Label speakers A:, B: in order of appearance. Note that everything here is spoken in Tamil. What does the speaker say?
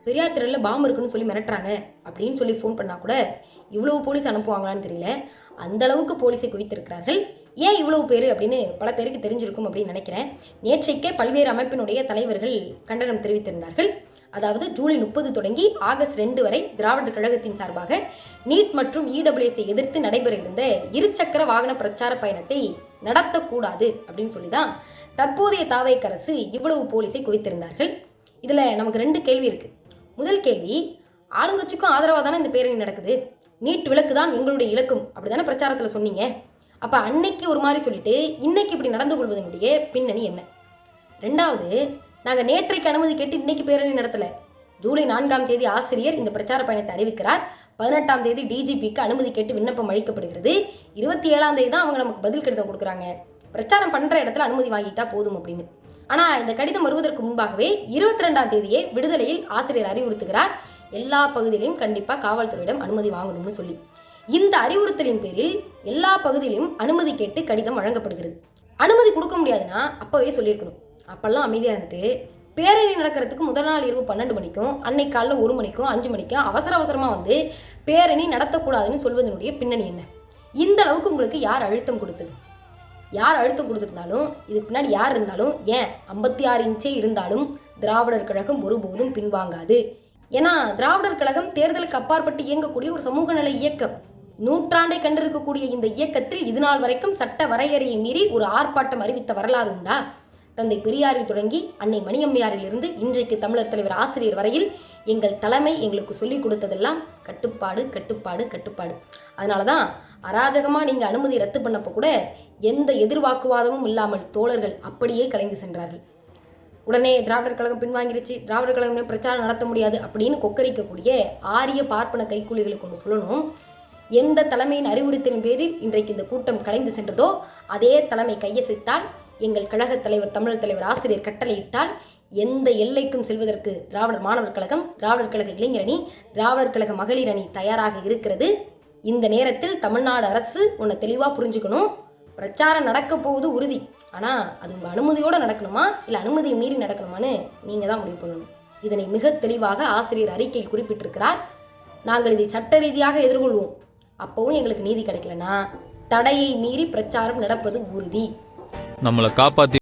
A: பெரியார் திடலில் பாம்பு இருக்குன்னு சொல்லி மிரட்டுறாங்க அப்படின்னு சொல்லி ஃபோன் பண்ணால் கூட இவ்வளவு போலீஸ் அனுப்புவாங்களான்னு தெரியல. அந்த அளவுக்கு போலீஸை குவித்திருக்கிறார்கள். ஏன் இவ்வளவு பேர் அப்படின்னு பல பேருக்கு தெரிஞ்சிருக்கும் அப்படின்னு நினைக்கிறேன். நேற்றைக்கே பல்வேறு அமைப்பினுடைய தலைவர்கள் கண்டனம் தெரிவித்திருந்தார்கள். அதாவது ஜூலை 30 தொடங்கி ஆகஸ்ட் 2 வரை திராவிடர் கழகத்தின் சார்பாக நீட் மற்றும் இடபிள்யூஎஸ்ஐ எதிர்த்து நடைபெற இருந்த இருசக்கர வாகன பிரச்சார பயணத்தை நடத்தக்கூடாது அப்படின்னு சொல்லிதான் தற்போதைய தாவேக அரசு இவ்வளவு போலீஸை குவித்திருந்தார்கள். இதுல நமக்கு 2 கேள்வி இருக்கு. முதல் கேள்வி, ஆளுங்கட்சிக்கும் ஆதரவாக தானே இந்த பேரணி நடக்குது, நீட் விலக்கு தான் எங்களுடைய இலக்கும் அப்படிதானே பிரச்சாரத்தில் சொன்னீங்க. அப்ப அன்னைக்கு ஒரு மாதிரி சொல்லிட்டு இன்னைக்கு இப்படி நடந்து கொள்வதனுடைய பின்னணி என்ன? 2வது, நாங்கள் நேற்றைக்கு அனுமதி கேட்டு இன்னைக்கு பேரணி நடத்தல. ஜூலை 4ஆம் தேதி ஆசிரியர் இந்த பிரச்சார பயணத்தை அறிவிக்கிறார். 18ஆம் தேதி டிஜிபிக்கு அனுமதி கேட்டு விண்ணப்பம் அளிக்கப்படுகிறது. 27ஆம் தேதி தான் அவங்க நமக்கு பதில் கடிதம் கொடுக்குறாங்க, பிரச்சாரம் பண்ற இடத்துல அனுமதி வாங்கிட்டா போதும் அப்படின்னு. ஆனா இந்த கடிதம் வருவதற்கு முன்பாகவே 22ஆம் தேதியே விடுதலையில் ஆசிரியர் அறிவுறுத்துகிறார், எல்லா பகுதியிலையும் கண்டிப்பா காவல்துறையிடம் அனுமதி வாங்கணும்னு சொல்லி. இந்த அறிவுறுத்தலின் பேரில் எல்லா பகுதியிலும் அனுமதி கேட்டு கடிதம் வழங்கப்படுகிறது. அனுமதி கொடுக்க முடியாதுன்னா அப்பவே சொல்லியிருக்கணும். அப்பெல்லாம் அமைதியாக இருந்துட்டு பேரணி நடக்கிறதுக்கு முதல் நாள் இரவு 12 மணிக்கும் அன்னைக்கு காலைல 1 மணிக்கும் 5 மணிக்கும் அவசரமாக வந்து பேரணி நடத்தக்கூடாதுன்னு சொல்வதனுடைய பின்னணி என்ன? இந்த அளவுக்கு உங்களுக்கு யார் அழுத்தம் கொடுத்தது? யார் அழுத்தம் கொடுத்துருந்தாலும் இதுக்கு பின்னாடி யார் இருந்தாலும், ஏன் 56 இன்ச்சே இருந்தாலும் திராவிடர் கழகம் ஒருபோதும் பின்வாங்காது. ஏன்னா திராவிடர் கழகம் தேர்தலுக்கு அப்பாற்பட்டு இயங்கக்கூடிய ஒரு சமூக நல இயக்கம். நூற்றாண்டை கண்டிருக்கக்கூடிய இந்த இயக்கத்தில் இதுநாள் வரைக்கும் சட்ட வரையறையை மீறி ஒரு ஆர்ப்பாட்டம் அறிவித்த வரலாறு உண்டா? தந்தை பெரியாரில் தொடங்கி அன்னை மணியம்மையாரிலிருந்து இன்றைக்கு தமிழர் தலைவர் ஆசிரியர் வரையில் எங்கள் தலைமை எங்களுக்கு சொல்லிக் கொடுத்ததெல்லாம் கட்டுப்பாடு கட்டுப்பாடு கட்டுப்பாடு. அதனால தான் அராஜகமாக நீங்கள் அனுமதி ரத்து பண்ணப்போ கூட எந்த எதிர்வாக்குவாதமும் இல்லாமல் தோழர்கள் அப்படியே கலைந்து சென்றார்கள். உடனே திராவிடர் கழகம் பின்வாங்கிருச்சு, திராவிடர் கழகம் பிரச்சாரம் நடத்த முடியாது அப்படின்னு கொக்கரிக்கக்கூடிய ஆரிய பார்ப்பன கைக்கூலிகளுக்கு ஒன்று சொல்லணும். எந்த தலைமையின் அறிவுறுத்தலின் பேரில் இன்றைக்கு இந்த கூட்டம் கலைந்து சென்றதோ அதே தலைமை கையசைத்தால், எங்கள் கழக தலைவர் தமிழர் தலைவர் ஆசிரியர் கட்டளையிட்டால் எந்த எல்லைக்கும் செல்வதற்கு திராவிடர் மாணவர் கழகம், திராவிடர் கழக இளைஞரணி, திராவிடர் கழக மகளிர் அணி தயாராக இருக்கிறது. இந்த நேரத்தில் தமிழ்நாடு அரசு ஒன்று தெளிவாக புரிஞ்சுக்கணும், பிரச்சாரம் நடக்க போவது உறுதி, ஆனால் அது உங்கள் அனுமதியோடு நடக்கணுமா இல்லை அனுமதியை மீறி நடக்கணுமான்னு நீங்கள் தான் முடிவு பண்ணணும். இதனை மிக தெளிவாக ஆசிரியர் அறிக்கையில் குறிப்பிட்டிருக்கிறார். நாங்கள் இதை சட்ட ரீதியாக எதிர்கொள்வோம், அப்பவும் எங்களுக்கு நீதி கிடைக்கலனா தடையை மீறி பிரச்சாரம் நடப்பது உறுதி.
B: நம்மளை காப்பாத்தி